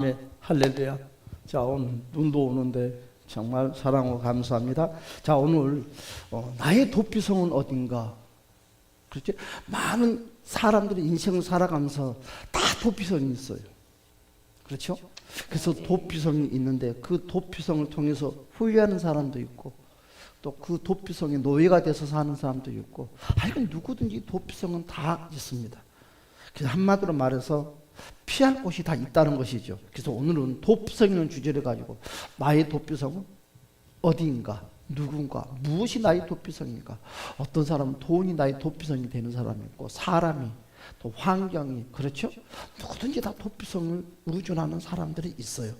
네, 할렐루야. 자, 오늘 눈도 오는데 정말 사랑하고 감사합니다. 자, 오늘 나의 도피성은 어딘가? 그렇지? 많은 사람들이 인생을 살아가면서 다 도피성이 있어요. 그렇죠? 그래서 도피성이 있는데 그 도피성을 통해서 후회하는 사람도 있고 또 그 도피성의 노예가 돼서 사는 사람도 있고 하여간 누구든지 도피성은 다 있습니다. 그래서 한마디로 말해서 피할 곳이 다 있다는 것이죠. 그래서 오늘은 도피성이라는 주제를 가지고 나의 도피성은 어디인가, 누군가, 무엇이 나의 도피성인가. 어떤 사람은 돈이 나의 도피성이 되는 사람이 있고 사람이 또 환경이 그렇죠? 누구든지 다 도피성을 의존하는 사람들이 있어요.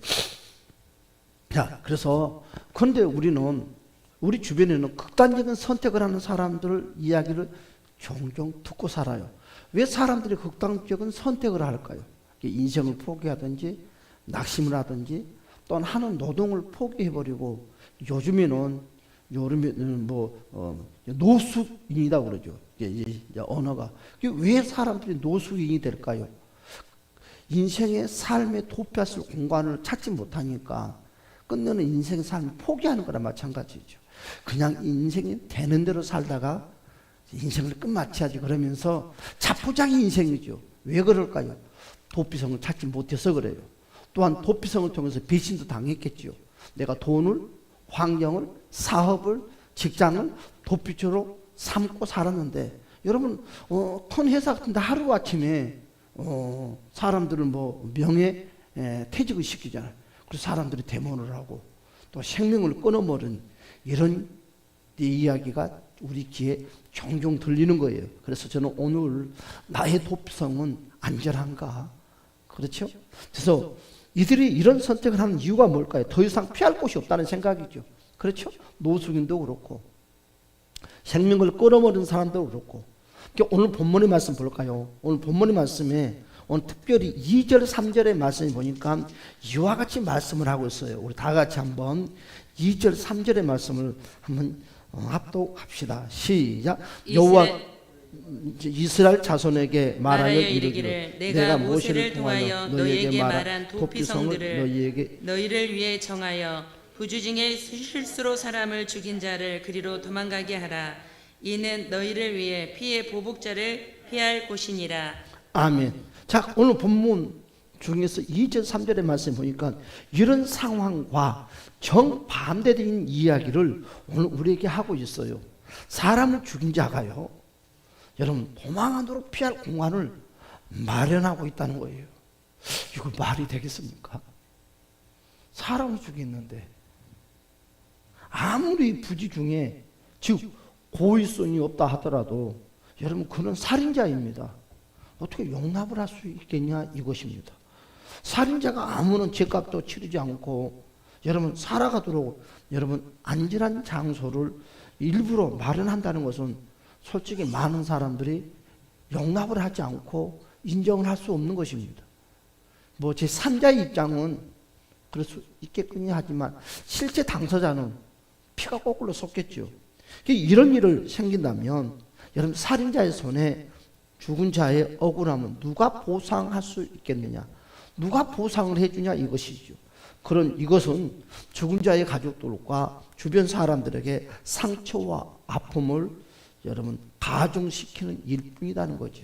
자, 그래서 그런데 우리 주변에는 극단적인 선택을 하는 사람들 이야기를 종종 듣고 살아요. 왜 사람들이 극단적인 선택을 할까요? 인생을 포기하든지 낙심을 하든지 또는 하는 노동을 포기해버리고 요즘에는 노숙인이라고 그러죠. 언어가. 왜 사람들이 노숙인이 될까요? 인생의 삶에 도피할 공간을 찾지 못하니까 끝내는 인생의 삶을 포기하는 거나 마찬가지죠. 그냥 인생이 되는 대로 살다가 인생을 끝마쳐야지 그러면서 자포자기 인생이죠. 왜 그럴까요? 도피성을 찾지 못해서 그래요. 또한 도피성을 통해서 배신도 당했겠죠. 내가 돈을, 환경을, 사업을, 직장을 도피처로 삼고 살았는데 여러분 큰 회사 같은데 하루아침에 사람들을 명예 퇴직을 시키잖아요. 그래서 사람들이 데모를 하고 또 생명을 끊어버린 이런 이야기가 우리 귀에 종종 들리는 거예요. 그래서 저는 오늘 나의 도피성은 안전한가? 그렇죠? 그래서 이들이 이런 선택을 하는 이유가 뭘까요? 더 이상 피할 곳이 없다는 생각이죠. 그렇죠? 노숙인도 그렇고 생명을 끌어버린 사람도 그렇고. 오늘 본문의 말씀 볼까요? 오늘 본문의 말씀에 오늘 특별히 2절 3절의 말씀을 보니까 이와 같이 말씀을 하고 있어요. 우리 다 같이 한번 2절 3절의 말씀을 한번 합독합시다. 시작. 여호와 이스라엘 자손에게 말하여 이르기를 내가 모세를 통하여 너희에게 말한 도피성들을 너희를 위해 정하여 부주 중에 실수로 사람을 죽인 자를 그리로 도망가게 하라. 이는 너희를 위해 피해 보복자를 피할 곳이니라. 아멘. 자, 오늘 본문 중에서 2절 3절의 말씀 보니까 이런 상황과 정반대된 이야기를 오늘 우리에게 하고 있어요. 사람을 죽인 자가요, 여러분 도망하도록 피할 공간을 마련하고 있다는 거예요. 이거 말이 되겠습니까? 사람을 죽였는데 아무리 부지 중에 즉 고의성이 없다 하더라도 여러분 그는 살인자입니다. 어떻게 용납을 할 수 있겠냐 이것입니다. 살인자가 아무런 죄값도 치르지 않고 여러분 살아가도록 여러분 안전한 장소를 일부러 마련한다는 것은 솔직히 많은 사람들이 용납을 하지 않고 인정을 할 수 없는 것입니다. 제 3자의 입장은 그럴 수 있겠거니 하지만 실제 당사자는 피가 거꾸로 솟겠죠. 이런 일을 생긴다면 여러분 살인자의 손에 죽은 자의 억울함은 누가 보상할 수 있겠느냐? 누가 보상을 해주냐 이것이죠. 이것은 죽은 자의 가족들과 주변 사람들에게 상처와 아픔을 여러분 가중시키는 일뿐이라는 거죠.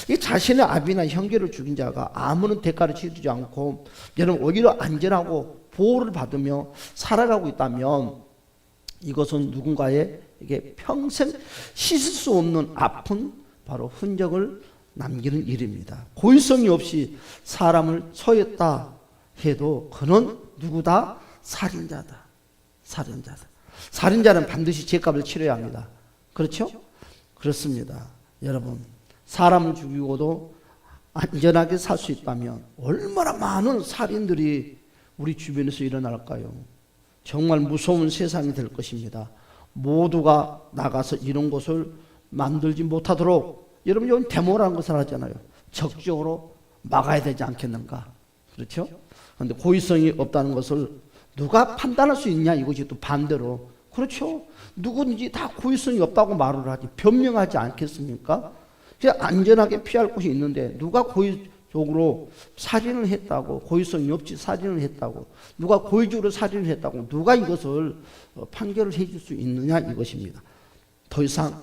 이 자신의 아비나 형제를 죽인 자가 아무런 대가를 치르지 않고 여러분 오히려 안전하고 보호를 받으며 살아가고 있다면 이것은 누군가에게 평생 씻을 수 없는 아픈 바로 흔적을 남기는 일입니다. 고의성이 없이 사람을 처했다 해도 그는 누구다? 살인자다. 살인자다. 살인자는 반드시 죄값을 치러야 합니다. 그렇죠? 그렇습니다. 여러분 사람을 죽이고도 안전하게 살 수 있다면 얼마나 많은 살인들이 우리 주변에서 일어날까요? 정말 무서운 세상이 될 것입니다. 모두가 나가서 이런 것을 만들지 못하도록 여러분 여기 데모라는 것을 하잖아요. 적극적으로 막아야 되지 않겠는가? 그렇죠? 그런데 고의성이 없다는 것을 누가 판단할 수 있냐 이것이 또 반대로 그렇죠? 누구든지 다 고의성이 없다고 말을 하지 변명하지 않겠습니까? 안전하게 피할 곳이 있는데 누가 고의 적으로 살인을 했다고, 고의성이 없이 살인을 했다고, 누가 고의적으로 살인을 했다고 누가 이것을 판결을 해줄 수 있느냐 이것입니다. 더 이상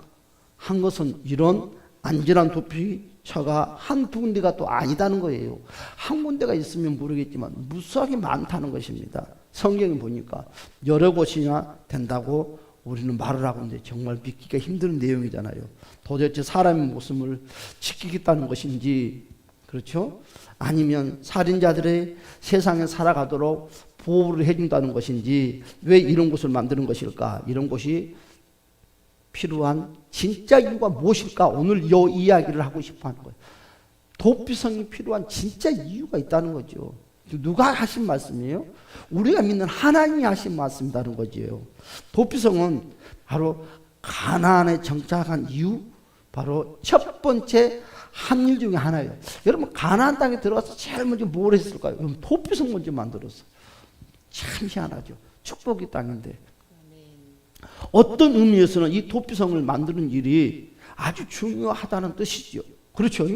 한 것은 이런 안전한 도피처가 한두 군데가 또 아니다는 거예요. 한 군데가 있으면 모르겠지만 무수하게 많다는 것입니다. 성경에 보니까 여러 곳이나 된다고 우리는 말을 하고 있는데 정말 믿기가 힘든 내용이잖아요. 도대체 사람의 목숨을 지키겠다는 것인지, 그렇죠? 아니면 살인자들의 세상에 살아가도록 보호를 해준다는 것인지, 왜 이런 곳을 만드는 것일까? 이런 곳이 필요한 진짜 이유가 무엇일까? 오늘 이 이야기를 하고 싶어 하는 거예요. 도피성이 필요한 진짜 이유가 있다는 거죠. 누가 하신 말씀이에요? 우리가 믿는 하나님이 하신 말씀이라는 거지요. 도피성은 바로 가나안에 정착한 이유, 바로 첫 번째 한 일 중에 하나예요. 여러분, 가나안 땅에 들어가서 제일 먼저 뭘 했을까요? 여러분, 도피성 먼저 만들었어요. 참 희한하죠. 축복의 땅인데. 어떤 의미에서는 이 도피성을 만드는 일이 아주 중요하다는 뜻이죠. 그렇죠?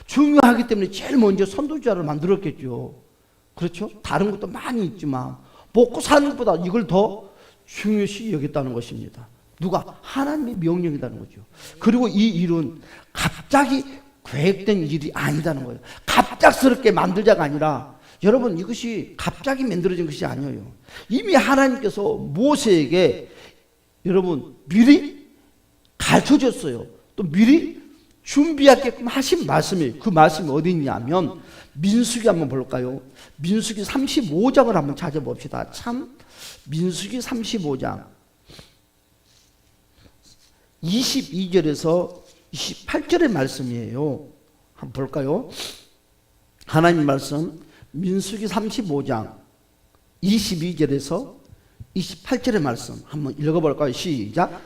중요하기 때문에 제일 먼저 선도자를 만들었겠죠. 그렇죠? 다른 것도 많이 있지만 먹고 사는 것보다 이걸 더 중요시 여겼다는 것입니다. 누가? 하나님의 명령이라는 거죠. 그리고 이 일은 갑자기 계획된 일이 아니다는 거예요. 갑작스럽게 만들자가 아니라, 여러분, 이것이 갑자기 만들어진 것이 아니에요. 이미 하나님께서 모세에게 여러분 미리 가르쳐줬어요. 또 미리 준비하게끔 하신 말씀이에요. 그 말씀이 어디 있냐면 민수기 한번 볼까요? 민수기 35장을 한번 찾아봅시다. 참, 민수기 35장 22절에서 28절의 말씀이에요. 한번 볼까요? 하나님 말씀 민수기 35장 22절에서 28절의 말씀 한번 읽어볼까요? 시작.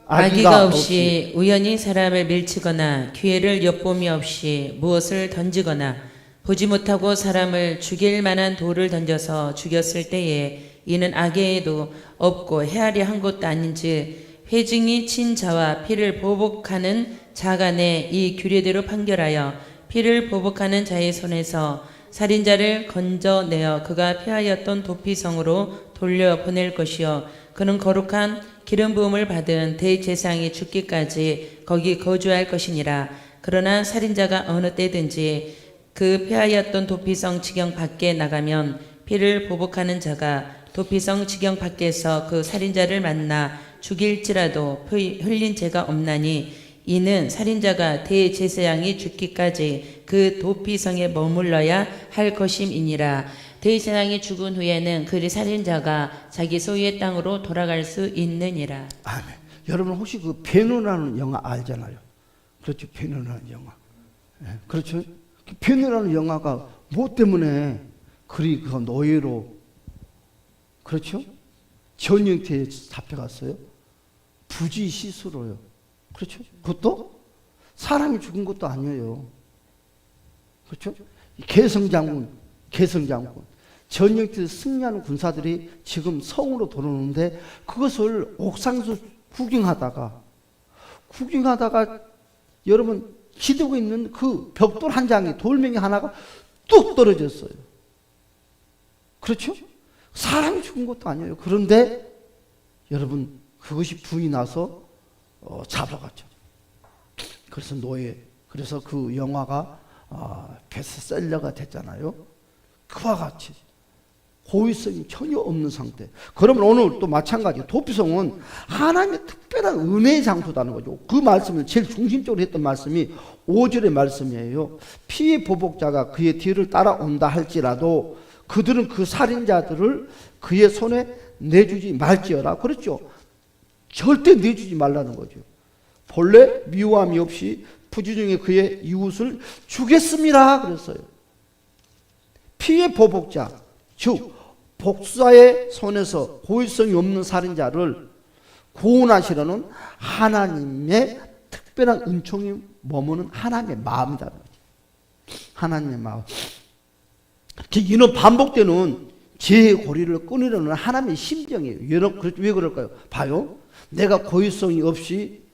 악의가 없이 우연히 사람을 밀치거나 기회를 엿봄이 없이 무엇을 던지거나 보지 못하고 사람을 죽일 만한 돌을 던져서 죽였을 때에 이는 악의에도 없고 헤아려 한 것도 아닌즉 회증이 친 자와 피를 보복하는 자 간에 이 규례대로 판결하여 피를 보복하는 자의 손에서 살인자를 건져내어 그가 피하였던 도피성으로 돌려보낼 것이요 그는 거룩한 기름 부음을 받은 대제사장이 죽기까지 거기 거주할 것이니라. 그러나 살인자가 어느 때든지 그 피하였던 도피성 지경 밖에 나가면 피를 보복하는 자가 도피성 지경 밖에서 그 살인자를 만나 죽일지라도 흘린 죄가 없나니 이는 살인자가 대제사장이 죽기까지 그 도피성에 머물러야 할 것임이니라. 대제사장이 죽은 후에는 그 살인자가 자기 소유의 땅으로 돌아갈 수 있느니라. 아멘. 여러분 혹시 그 베너라는 영화 알잖아요. 그렇죠. 베너라는 영화. 네, 그렇죠. 베너라는 영화가 뭐 때문에 그리 그 노예로, 그렇죠? 전형태에 잡혀갔어요. 부지 시수로요. 그렇죠. 그것도 사람이 죽은 것도 아니에요. 그렇죠. 개성장군 전역에서 승리하는 군사들이 지금 성으로 들어오는데 그것을 옥상에서 구경하다가 여러분 기대고 있는 그 벽돌 한 장이, 돌멩이 하나가 뚝 떨어졌어요. 그렇죠? 사람이 죽은 것도 아니에요. 그런데 여러분 그것이 불이 나서 잡아갔죠. 그래서 그래서 그 영화가 베스트셀러가 됐잖아요. 그와 같이 고의성이 전혀 없는 상태. 그러면 오늘 또 마찬가지, 도피성은 하나님의 특별한 은혜의 장소다는 거죠. 그 말씀을 제일 중심적으로 했던 말씀이 5절의 말씀이에요. 피의 보복자가 그의 뒤를 따라온다 할지라도 그들은 그 살인자들을 그의 손에 내주지 말지어라. 그렇죠. 절대 내주지 말라는 거죠. 본래 미워함이 없이 부지중에 그의 이웃을 죽였습니다. 그랬어요. 피의 보복자, 즉 복수자의 손에서 고의성이 없는 살인자를 구원하시려는 하나님의 특별한 은총이 머무는 하나님의 마음이다. 하나님의 마음. 이는 반복되는 죄의 고리를 끊으려는 하나님의 심정이에요. 왜 그럴까요? 봐요. 내가 고의성이 없이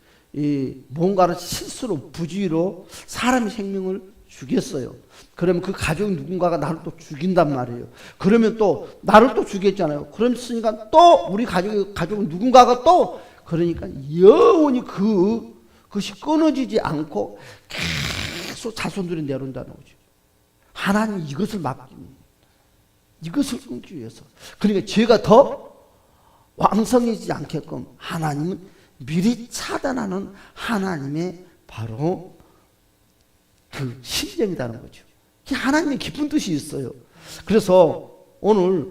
뭔가를 실수로 부주의로 사람의 생명을 죽였어요. 그러면 그 가족 누군가가 나를 또 죽인단 말이에요. 그러면 또 나를 또 죽였잖아요. 그러니까 또 우리 가족 누군가가 또 그러니까 영원히 그것이 끊어지지 않고 계속 자손들이 내려온다는 거죠. 하나님 이것을 막기, 이것을 끊기 위해서. 그러니까 죄가 더 왕성해지지 않게끔 하나님은 미리 차단하는 하나님의 바로 그 심정이라는 거죠. 하나님의 깊은 뜻이 있어요. 그래서 오늘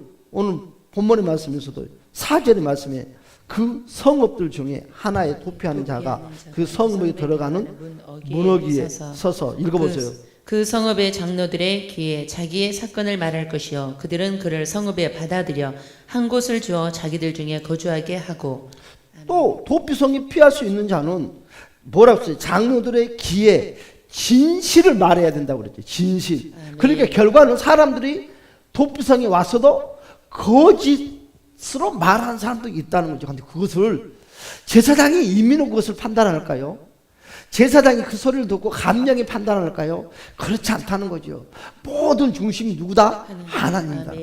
본문의 말씀에서도 4절의 말씀에 그 성읍들 중에 하나에 도피하는 자가 그 성읍에 들어가는 문어기에 서서 읽어보세요. 그 성읍의 장로들의 귀에 자기의 사건을 말할 것이요 그들은 그를 성읍에 받아들여 한 곳을 주어 자기들 중에 거주하게 하고. 또 도피성이 피할 수 있는 자는 뭐라고 했어요? 장로들의 귀에 진실을 말해야 된다고 그랬죠. 진실. 그러니까 결과는 사람들이 도피성에 와서도 거짓으로 말하는 사람도 있다는 거죠. 근데 그것을 제사장이 임의로 그것을 판단할까요? 제사장이 그 소리를 듣고 감령이 판단할까요? 그렇지 않다는 거죠. 모든 중심이 누구다? 하나님이다.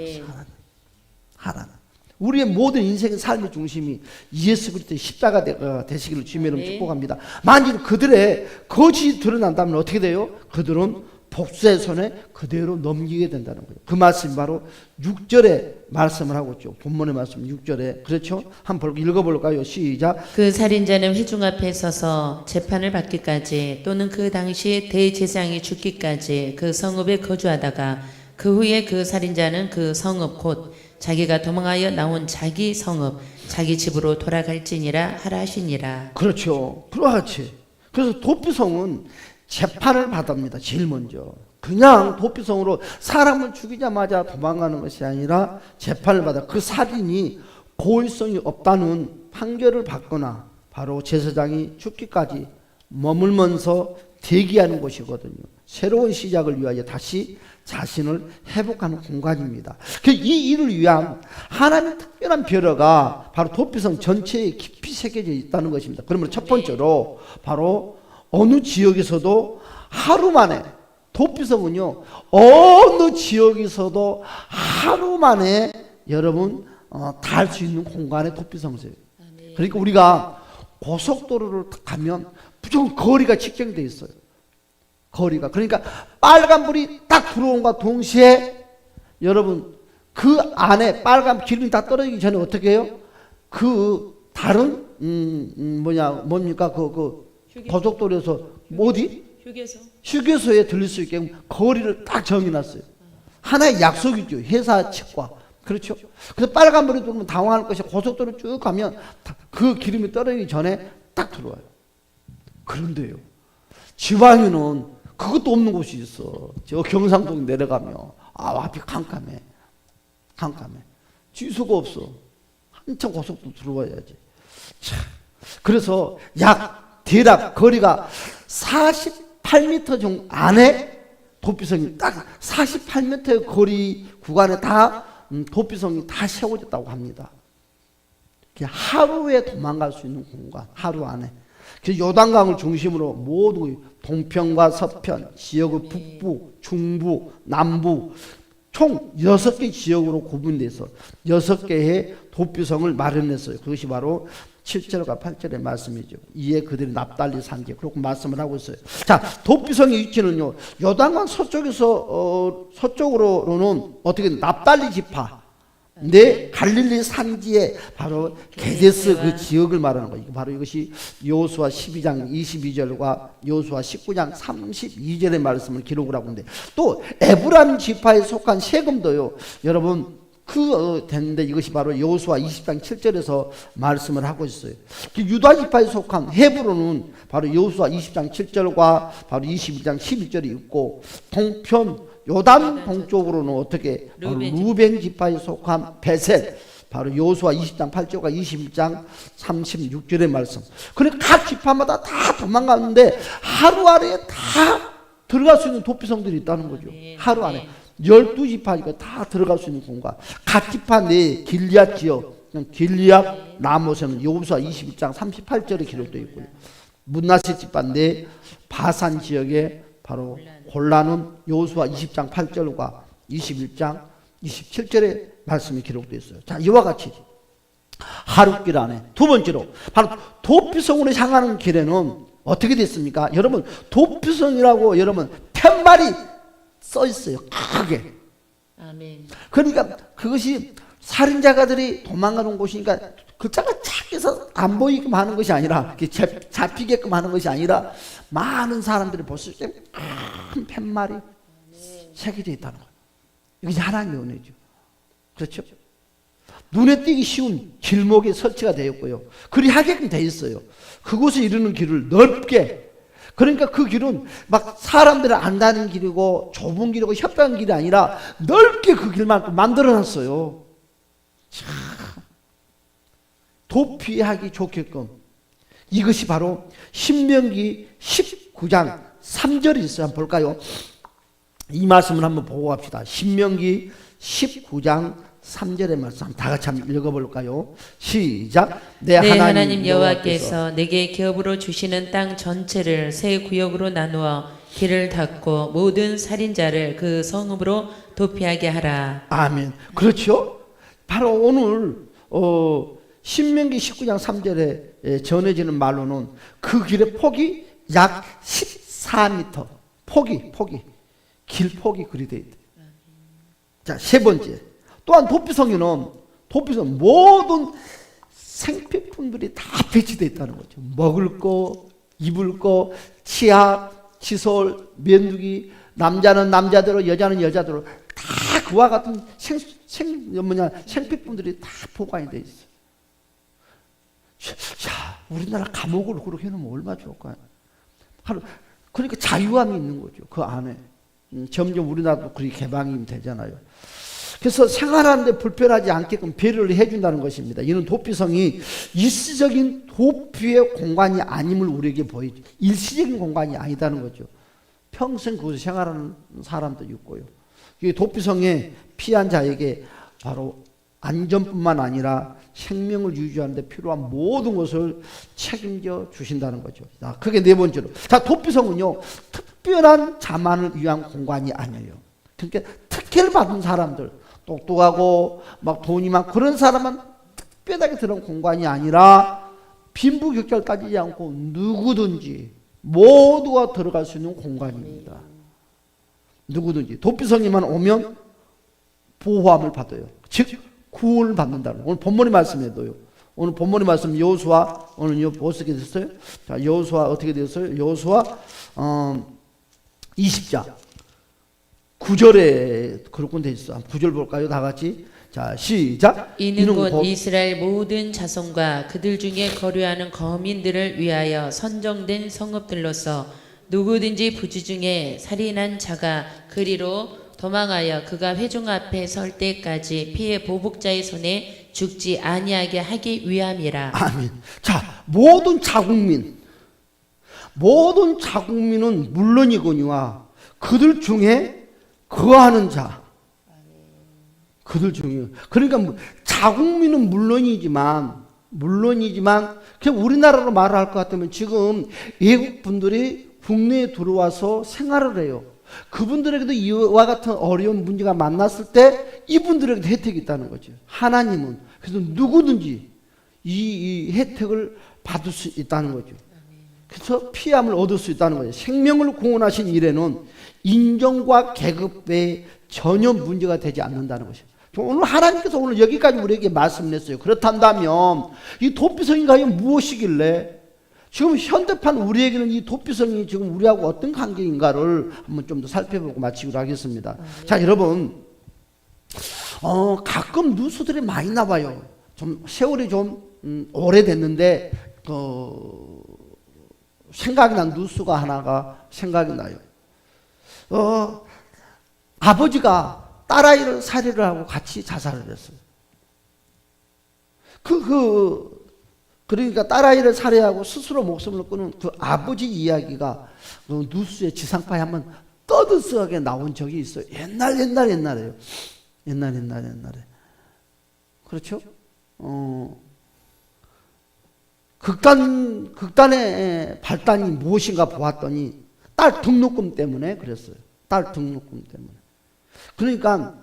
하나님. 우리의 모든 인생의 삶의 중심이 예수 그리스도의 십자가 되시기를 주님의 이름으로 축복합니다. 만일 그들의 거짓이 드러난다면 어떻게 돼요? 그들은 복수의 손에 그대로 넘기게 된다는 거예요. 그 말씀이 바로 6절에 말씀을 하고 있죠. 본문의 말씀 6절에. 그렇죠? 한번 읽어볼까요? 시작. 그 살인자는 회중 앞에 서서 재판을 받기까지 또는 그 당시 대제사장이 죽기까지 그 성읍에 거주하다가 그 후에 그 살인자는 그 성읍 곧 자기가 도망하여 나온 자기 성읍 자기 집으로 돌아갈지니라 하라 하시니라. 그렇죠. 그렇지. 그래서 도피성은 재판을 받습니다. 제일 먼저. 그냥 도피성으로 사람을 죽이자마자 도망가는 것이 아니라 재판을 받아 그 살인이 고의성이 없다는 판결을 받거나 바로 제사장이 죽기까지 머물면서 대기하는 곳이거든요. 새로운 시작을 위하여 다시 자신을 회복하는 공간입니다. 이 일을 위한 하나님의 특별한 배려가 바로 도피성 전체에 깊이 새겨져 있다는 것입니다. 그러면 첫 번째로 바로 어느 지역에서도 하루 만에 도피성은요 어느 지역에서도 하루 만에 여러분 닿을 수 있는 공간에 도피성이에요. 그러니까 우리가 고속도로를 가면 무조건 거리가 측정되어 있어요. 거리가. 그러니까 빨간불이 딱 들어온과 동시에 여러분 그 안에 빨간 기름이 다 떨어지기 전에 어떻게 해요? 그 다른 뭡니까 그 고속도로에서 어디? 휴게소에 들릴 수 있게 거리를 딱 정해놨어요. 하나의 약속이죠. 회사 측과. 그렇죠? 그래서 빨간불이 들어오면 당황할 것이 고속도로 쭉 가면 그 기름이 떨어지기 전에 딱 들어와요. 그런데요. 지방에는 그것도 없는 곳이 있어. 저 경상동 내려가면 앞이 캄캄해. 지수가 없어. 한참 고속도로 들어와야지. 참. 그래서 대략 거리가 48m 정도 안에 도피성이 딱 48m의 거리 구간에 다 도피성이 다 세워졌다고 합니다. 하루에 도망갈 수 있는 공간, 하루 안에. 요단강을 중심으로 모두 동편과 서편, 지역의 북부, 중부, 남부 총 6개 지역으로 구분돼서 6개의 도피성을 마련했어요. 그것이 바로 7절과 8절의 말씀이죠. 이에 그들이 납달리 산지 그렇게 말씀을 하고 있어요. 자, 도피성의 위치는요. 요단강 서쪽으로는 어떻게 납달리 지파 내 갈릴리 산지에 바로 게데스 그 지역을 말하는 거예요. 바로 이것이 여호수아 12장 22절과 여호수아 19장 32절의 말씀을 기록을 하고 있는데 또 에브라임 지파에 속한 세금도요. 여러분 됐는데 이것이 바로 여호수아 20장 7절에서 말씀을 하고 있어요. 유다 지파에 속한 헤브론은 바로 여호수아 20장 7절과 바로 21장 11절이 있고 동편 요단 동쪽으로는 어떻게 루벤 지파에 속한 베셋 바로 여호수아 20장 8절과 21장 36절의 말씀. 그러니까 각 지파마다 다 도망갔는데 하루 안에 다 들어갈 수 있는 도피성들이 있다는 거죠. 하루 안에 12지파니까 다 들어갈 수 있는 공간. 각 지파 내 길리앗 지역, 길리앗 라모스는 여호수아 21장 38절에 기록되어 있고요. 문나세 지파 내 바산 지역에 바로 곤란은 여호수아 20장 8절과 21장 27절의 말씀이 기록되어 있어요. 자, 이와 같이 하룻길 안에 두 번째로 바로 도피성으로 향하는 길에는 어떻게 됐습니까? 여러분, 도피성이라고 여러분 팻말이 써 있어요. 크게. 아멘. 그러니까 그것이 살인자가들이 도망가는 곳이니까 글자가 작게서 안 보이게끔 하는 것이 아니라 잡히게끔 하는 것이 아니라 많은 사람들이 볼 수 있게 큰 팻말이 새겨져 있다는 거예요. 이것이 하나님의 은혜죠. 그렇죠? 눈에 띄기 쉬운 길목에 설치가 되었고요. 그리 하게끔 되어 있어요. 그곳에 이르는 길을 넓게. 그러니까 그 길은 막 사람들이 안 다니는 길이고 좁은 길이고 협박한 길이 아니라 넓게 그 길만 만들어놨어요. 참 도피하기 좋게끔. 이것이 바로 신명기 19장 3절이 있어요. 한번 볼까요? 이 말씀을 한번 보고 갑시다. 신명기 19장 3절의 말씀 다 같이 한번 읽어볼까요? 시작. 내 하나님 여호와께서 내게 기업으로 주시는 땅 전체를 세 구역으로 나누어 길을 닫고 모든 살인자를 그 성읍으로 도피하게 하라. 아멘. 그렇죠? 바로 오늘 신명기 19장 3절에 전해지는 말로는 그 길의 폭이 약 14m. 폭이 길 폭이 그리 돼 있대. 자, 세 번째. 또한 도피성에는 모든 생필품들이 다 배치되어 있다는 거죠. 먹을 거, 입을 거, 치약, 칫솔, 면도기, 남자는 남자대로, 여자는 여자대로 다 그와 같은 생필품들이 다 보관이 되어 있어요. 자, 우리나라 감옥을 그렇게 해놓으면 얼마나 좋을까요? 그러니까 자유함이 있는 거죠. 그 안에. 점점 우리나라도 그렇게 개방이 되잖아요. 그래서 생활하는데 불편하지 않게끔 배려를 해준다는 것입니다. 이는 도피성이 일시적인 도피의 공간이 아님을 우리에게 보이죠. 일시적인 공간이 아니다는 거죠. 평생 그곳에 생활하는 사람도 있고요. 이 도피성에 피한 자에게 바로 안전뿐만 아니라 생명을 유지하는 데 필요한 모든 것을 책임져 주신다는 거죠. 자, 그게 네 번째로. 자, 도피성은요, 특별한 자만을 위한 공간이 아니에요. 그러니까 특혜를 받은 사람들, 똑똑하고 막 돈이 많고 그런 사람은 특별하게 들어온 공간이 아니라 빈부격차를 따지지 않고 누구든지 모두가 들어갈 수 있는 공간입니다. 누구든지 도피성에만 오면 보호함을 받아요. 즉 구원을 받는다는 오늘 본문의 말씀에도요. 오늘 본문의 말씀 여호수아 오늘 어떻게 됐어요? 자, 여호수아 어떻게 되었어요? 여호수아 20장 9절에 그렇군 돼 있어. 9절 볼까요? 다 같이. 자, 시작. 이는 곧 이스라엘 모든 자손과 그들 중에 거류하는 거민들을 위하여 선정된 성읍들로서 누구든지 부지 중에 살인한 자가 그리로 도망하여 그가 회중 앞에 설 때까지 피해 보복자의 손에 죽지 아니하게 하기 위함이라. 아멘. 자, 모든 자국민은 물론이거니와 그들 중에 거하는 자, 그들 중에. 그러니까 자국민은 물론이지만 그냥 우리나라로 말을 할 것 같으면 지금 외국 분들이 국내에 들어와서 생활을 해요. 그분들에게도 이와 같은 어려운 문제가 만났을 때 이분들에게도 혜택이 있다는 거죠. 하나님은 그래서 누구든지 이 혜택을 받을 수 있다는 거죠. 그래서 피함을 얻을 수 있다는 거죠. 생명을 구원하신 일에는 인종과 계급에 전혀 문제가 되지 않는다는 것이죠. 오늘 하나님께서 오늘 여기까지 우리에게 말씀을 했어요. 그렇단다면 이 도피성이 과연 무엇이길래 지금 현대판 우리에게는 이 도피성이 지금 우리하고 어떤 관계인가를 한번 좀 더 살펴보고 마치기로 하겠습니다. 자, 여러분, 가끔 뉴스들이 많이 나와요. 좀 세월이 좀 오래됐는데 생각이 난 뉴스가 하나가 생각이 나요. 아버지가 딸아이를 살해를 하고 같이 자살을 했어요. 그러니까 딸아이를 살해하고 스스로 목숨을 끊은 그 아버지 이야기가 뉴스에 지상파에 한번 떠들썩하게 나온 적이 있어요. 옛날에요. 옛날에. 그렇죠? 극단의 발단이 무엇인가 보았더니 딸 등록금 때문에 그랬어요. 딸 등록금 때문에. 그러니까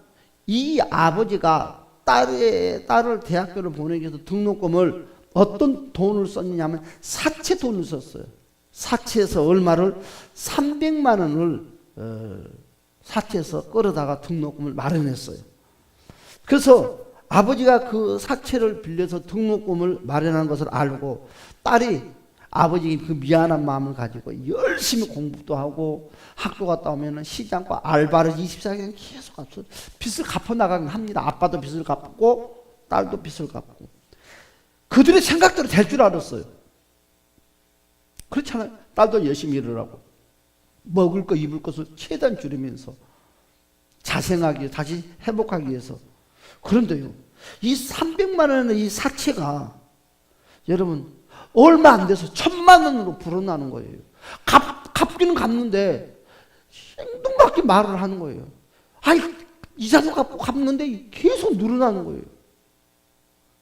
이 아버지가 딸을 대학교를 보내기 위해서 등록금을 어떤 돈을 썼냐면 사채 돈을 썼어요. 사채에서 얼마를 300만 원을 사채에서 끌어다가 등록금을 마련했어요. 그래서 아버지가 그 사채를 빌려서 등록금을 마련한 것을 알고 딸이 아버지의 그 미안한 마음을 가지고 열심히 공부도 하고 학교 갔다 오면 쉬지 않고 알바를 24시간 계속 하면서 빚을 갚아나가긴 합니다. 아빠도 빚을 갚고 딸도 빚을 갚고. 그들의 생각대로 될 줄 알았어요. 그렇잖아요. 딸도 열심히 일을 하고 먹을 거 입을 것을 최대한 줄이면서 자생하기 위해서, 다시 회복하기 위해서. 그런데요, 이 300만 원의 이 사채가 여러분 얼마 안 돼서 1000만 원으로 불어나는 거예요. 갚기는 갚는데 행동밖에 말을 하는 거예요. 아니 이자도 갚고 갚는데 계속 늘어나는 거예요.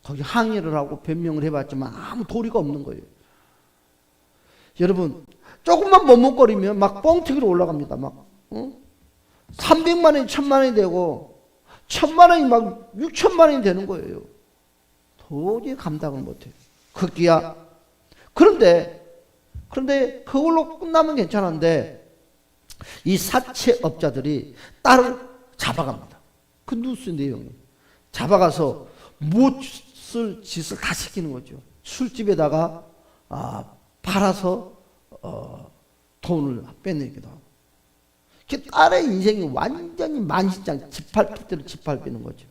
거기 항의를 하고 변명을 해봤지만 아무 도리가 없는 거예요. 여러분 조금만 머뭇거리면 막 뻥튀기로 올라갑니다. 막 300만 원이 1000만 원이 되고 1000만 원이 막 6천만 원이 되는 거예요. 도저히 감당을 못해요. 극기야. 그런데 그걸로 끝나면 괜찮은데 이 사채업자들이 딸을 잡아갑니다. 그 뉴스 내용이 잡아가서 못쓸 짓을 다 시키는 거죠. 술집에다가 팔아서 돈을 빼내기도 하고. 딸의 인생이 완전히 만신창 짓밟힐 짓밟히는 거죠.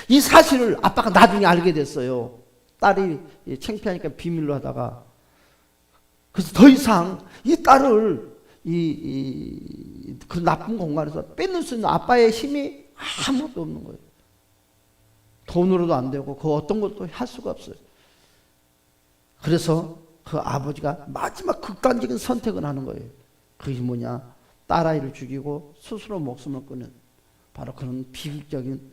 이 사실을 아빠가 나중에 알게 됐어요. 딸이 창피하니까 비밀로 하다가. 그래서 더 이상 이 딸을 그 나쁜 공간에서 빼낼 수 있는 아빠의 힘이 아무것도 없는 거예요. 돈으로도 안 되고 그 어떤 것도 할 수가 없어요. 그래서 그 아버지가 마지막 극단적인 선택을 하는 거예요. 그게 뭐냐? 딸아이를 죽이고 스스로 목숨을 끊는 바로 그런 비극적인.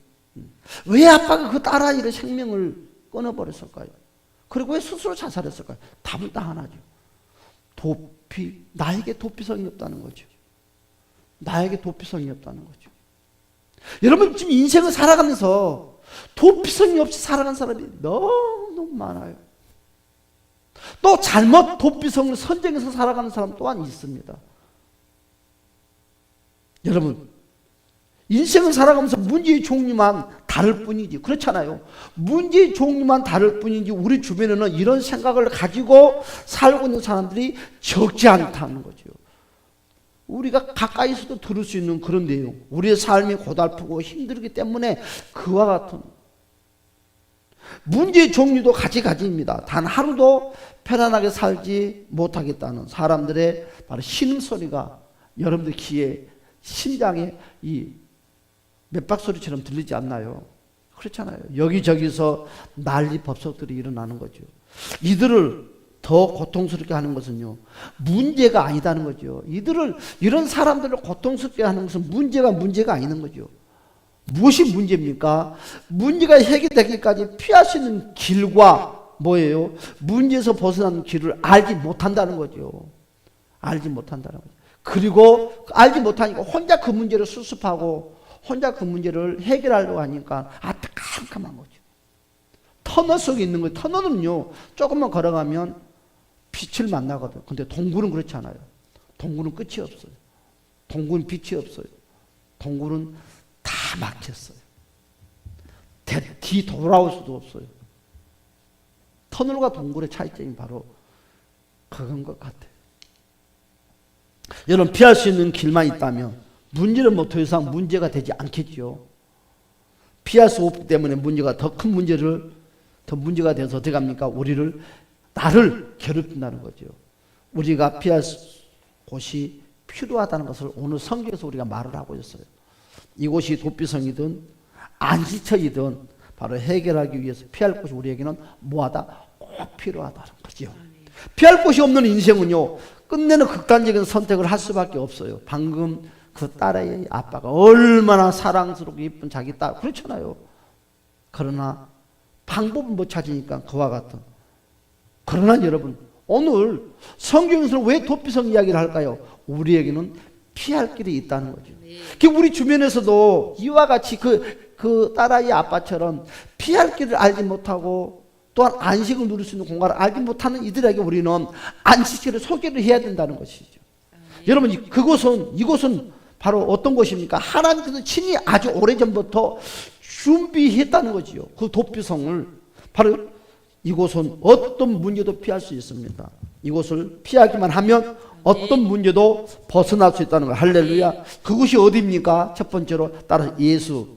왜 아빠가 그 딸아이의 생명을 끊어버렸을까요? 그리고 왜 스스로 자살했을까요? 답은 딱 하나죠. 나에게 도피성이 없다는 거죠. 나에게 도피성이 없다는 거죠. 여러분 지금 인생을 살아가면서 도피성이 없이 살아간 사람이 너무 많아요. 또 잘못 도피성을 선정해서 살아가는 사람 또한 있습니다. 여러분 인생을 살아가면서 문제의 종류만 다를 뿐이지, 그렇잖아요. 문제의 종류만 다를 뿐이지 우리 주변에는 이런 생각을 가지고 살고 있는 사람들이 적지 않다는 거죠. 우리가 가까이서도 들을 수 있는 그런 내용, 우리의 삶이 고달프고 힘들기 때문에 그와 같은 문제의 종류도 가지가지입니다. 단 하루도 편안하게 살지 못하겠다는 사람들의 바로 신음소리가 여러분들 귀에, 심장에 이 맥박소리처럼 들리지 않나요? 그렇잖아요. 여기저기서 난리 법석들이 일어나는 거죠. 이들을 더 고통스럽게 하는 것은요, 문제가 아니다는 거죠. 이런 사람들을 고통스럽게 하는 것은 문제가 아니는 거죠. 무엇이 문제입니까? 문제가 해결되기까지 피할 수 있는 길과 뭐예요? 문제에서 벗어나는 길을 알지 못한다는 거죠. 알지 못한다는 거죠. 그리고 알지 못하니까 혼자 그 문제를 수습하고 혼자 그 문제를 해결하려고 하니까 깜깜한 거죠. 터널 속에 있는 거예요. 터널은요, 조금만 걸어가면 빛을 만나거든. 근데 동굴은 그렇지 않아요. 동굴은 끝이 없어요. 동굴은 빛이 없어요. 동굴은 다 막혔어요. 뒤 돌아올 수도 없어요. 터널과 동굴의 차이점이 바로 그건 것 같아요. 여러분 피할 수 있는 길만 있다면 문제는 뭐 더 이상 문제가 되지 않겠죠. 피할 수 없기 때문에 문제가 더 큰 문제가 돼서 어떻게 합니까? 나를 괴롭힌다는 거죠. 우리가 피할 곳이 필요하다는 것을 오늘 성경에서 우리가 말을 하고 있어요. 이곳이 도피성이든 안식처이든 바로 해결하기 위해서 피할 곳이 우리에게는 뭐하다? 꼭 필요하다는 거죠. 피할 곳이 없는 인생은요, 끝내는 극단적인 선택을 할 수밖에 없어요. 방금 그 딸의 아빠가 얼마나 사랑스럽고 예쁜 자기 딸, 그렇잖아요. 그러나 방법을 못 찾으니까 그와 같은. 그러나 여러분, 오늘 성경에서는 왜 도피성 이야기를 할까요? 우리에게는 피할 길이 있다는 거죠. 우리 주변에서도 이와 같이 그 딸아이 아빠처럼 피할 길을 알지 못하고 또한 안식을 누릴 수 있는 공간을 알지 못하는 이들에게 우리는 안식일을 소개를 해야 된다는 것이죠. 여러분, 이곳은 바로 어떤 곳입니까? 하나님께서 친히 아주 오래전부터 준비했다는 거지요. 그 도피성을. 바로 이곳은 어떤 문제도 피할 수 있습니다. 이곳을 피하기만 하면 어떤 문제도 벗어날 수 있다는 거예요. 할렐루야. 그곳이 어디입니까? 첫 번째로 따라서 예수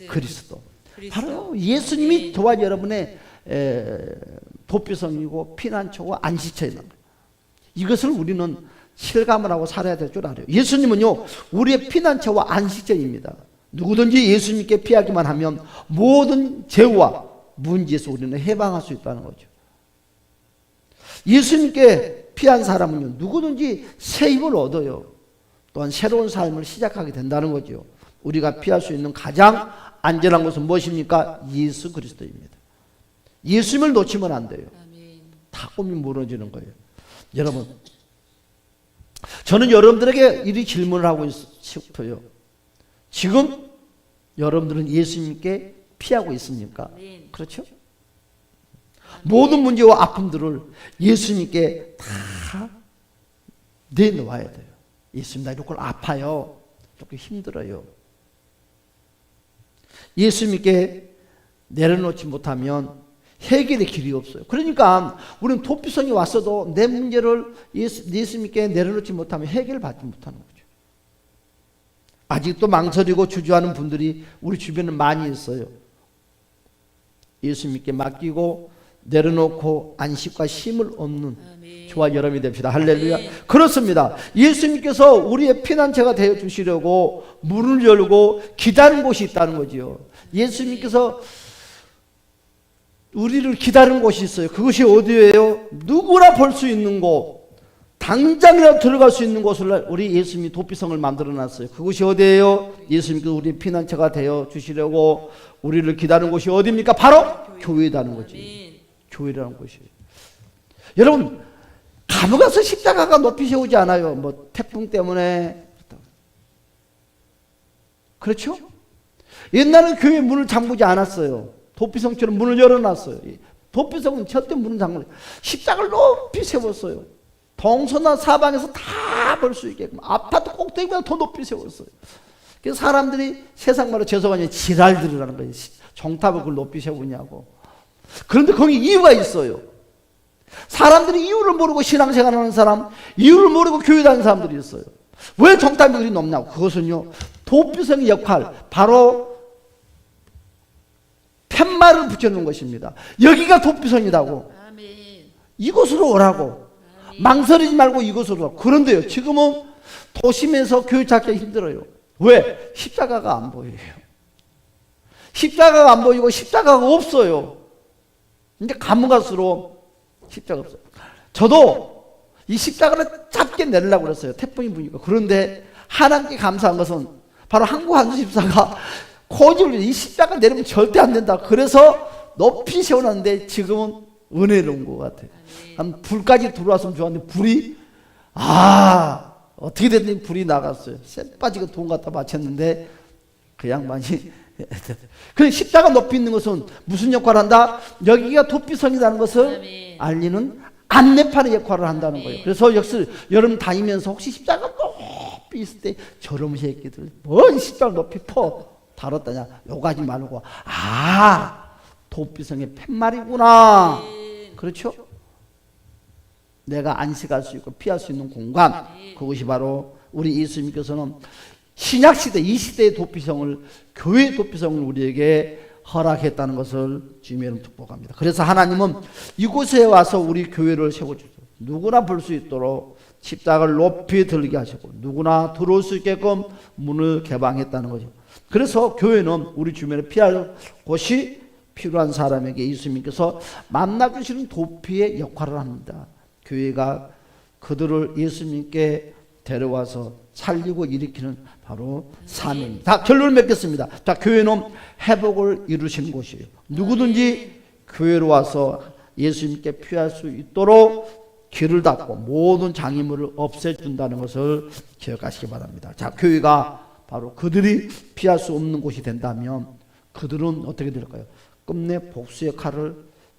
그리스도. 바로 예수님이 저와 여러분의 도피성이고 피난처고 안식처이다. 이것을 우리는 실감을 하고 살아야 될 줄 알아요. 예수님은요, 우리의 피난처와 안식처입니다. 누구든지 예수님께 피하기만 하면 모든 죄와 문제에서 우리는 해방할 수 있다는 거죠. 예수님께 피한 사람은요, 누구든지 새 힘을 얻어요. 또한 새로운 삶을 시작하게 된다는 거죠. 우리가 피할 수 있는 가장 안전한 것은 무엇입니까? 예수 그리스도입니다. 예수님을 놓치면 안 돼요. 다 꿈이 무너지는 거예요. 여러분, 저는 여러분들에게 이 질문을 하고 싶어요. 지금 여러분들은 예수님께 피하고 있습니까? 그렇죠? 모든 문제와 아픔들을 예수님께 다 내놓아야 돼요. 예수님, 나 이렇게 아파요. 이렇게 힘들어요. 예수님께 내려놓지 못하면 해결의 길이 없어요. 그러니까 우리는 도피성이 왔어도 내 문제를 예수님께 내려놓지 못하면 해결받지 못하는 거죠. 아직도 망설이고 주저하는 분들이 우리 주변에 많이 있어요. 예수님께 맡기고 내려놓고 안식과 쉼을 얻는 저와 여러분이 됩시다. 할렐루야. 그렇습니다. 예수님께서 우리의 피난처가 되어 주시려고 문을 열고 기다리는 곳이 있다는 거지요. 예수님께서 우리를 기다리는 곳이 있어요. 그것이 어디예요? 누구나 볼 수 있는 곳, 당장이라도 들어갈 수 있는 곳을 우리 예수님이 도피성을 만들어 놨어요. 그것이 어디예요? 예수님께서 우리 피난처가 되어 주시려고 우리를 기다리는 곳이 어디입니까? 바로 교회라는 거지. 교회라는 곳이에요. 여러분, 감옥 가서 십자가가 높이 세우지 않아요. 뭐 태풍 때문에. 그렇죠? 옛날은 교회 문을 잠그지 않았어요. 도피성처럼 문을 열어놨어요. 도피성은 절대 문을 잠그지 않아요. 십자가를 높이 세웠어요. 동서나 사방에서 다 볼 수 있게끔 아파트 꼭대기보다 더 높이 세웠어요. 그래서 사람들이 세상 말로 죄송하니 지랄들이라는 거예요. 정탑을 그걸 높이 세우냐고. 그런데 거기 이유가 있어요. 사람들이 이유를 모르고 신앙생활하는 사람, 이유를 모르고 교회 다니는 사람들이 있어요. 왜 정탑이 그리 높냐고. 그것은요, 도피성의 역할, 바로 팻말을 붙여놓은 것입니다. 여기가 도피성이라고. 이곳으로 오라고. 망설이지 말고 이곳으로 오라고. 그런데요, 지금은 도심에서 교회 찾기 힘들어요. 왜? 십자가가 안 보여요. 십자가가 안 보이고 십자가가 없어요. 근데 가면 갈수록 십자가 없어요. 저도 이 십자가를 짧게 내리려고 그랬어요. 태풍이 부니까. 그런데 하나님께 감사한 것은 바로 한국 한수집사가 고집을, 이 십자가 내리면 절대 안 된다. 그래서 높이 세워놨는데 지금은 은혜로운 것 같아요. 한 불까지 들어왔으면 좋았는데 불이 어떻게 됐는지 불이 나갔어요. 쎄 빠지고 돈 갖다 바쳤는데 그 양반이 그 십자가 높이 있는 것은 무슨 역할을 한다? 여기가 도피성이라는 것을 알리는 안내판의 역할을 한다는 거예요. 그래서 역시 여러분 다니면서 혹시 십자가 높이 있을 때 저런 새끼들 뭔 십자가 높이 다뤘다냐 욕하지 말고 도피성의 팻말이구나. 그렇죠? 내가 안식할 수 있고 피할 수 있는 공간, 그것이 바로 우리 예수님께서는 신약시대 이 시대의 도피성을, 교회의 도피성을 우리에게 허락했다는 것을 주님의 축복합니다. 그래서 하나님은 이곳에 와서 우리 교회를 세워주셔서 누구나 볼 수 있도록 십자가를 높이 들게 하시고 누구나 들어올 수 있게끔 문을 개방했다는 거죠. 그래서 교회는 우리 주변에 피할 곳이 필요한 사람에게 예수님께서 만나주시는 도피의 역할을 합니다. 교회가 그들을 예수님께 데려와서 살리고 일으키는 바로 사명입니다. 결론을 맺겠습니다. 교회는 회복을 이루시는 곳이에요. 누구든지 교회로 와서 예수님께 피할 수 있도록 길을 닫고 모든 장애물을 없애준다는 것을 기억하시기 바랍니다. 자, 교회가 바로 그들이 피할 수 없는 곳이 된다면 그들은 어떻게 될까요? 끝내 복수의 칼을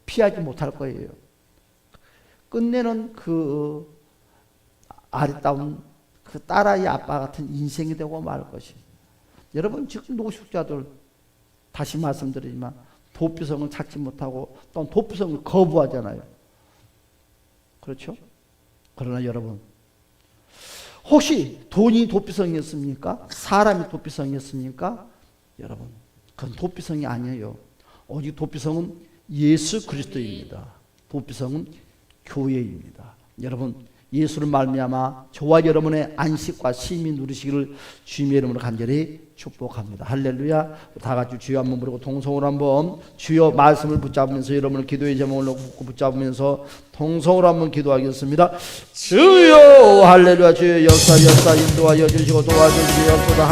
피하지 못할 거예요. 끝내는 그 아리따운 그 딸아이 아빠 같은 인생이 되고 말 것입니다. 여러분, 지금 노숙자들 다시 말씀드리지만 도피성을 찾지 못하고 또 도피성을 거부하잖아요. 그렇죠? 그러나 여러분, 혹시 돈이 도피성이었습니까? 사람이 도피성이었습니까? 여러분, 그건 도피성이 아니에요. 오직 도피성은 예수 그리스도입니다. 도피성은 교회입니다. 여러분, 예수를 말미암아 저와 여러분의 안식과 쉼이 누리시기를 주님의 이름으로 간절히 축복합니다. 할렐루야. 다 같이 주여 한번 부르고 동성으로 한번 주여 말씀을 붙잡으면서 여러분의 기도의 제목을 놓고 붙잡으면서 동성으로 한번 기도하겠습니다. 주여 할렐루야. 주여 역사 인도하여 주시고 도와주시옵소서.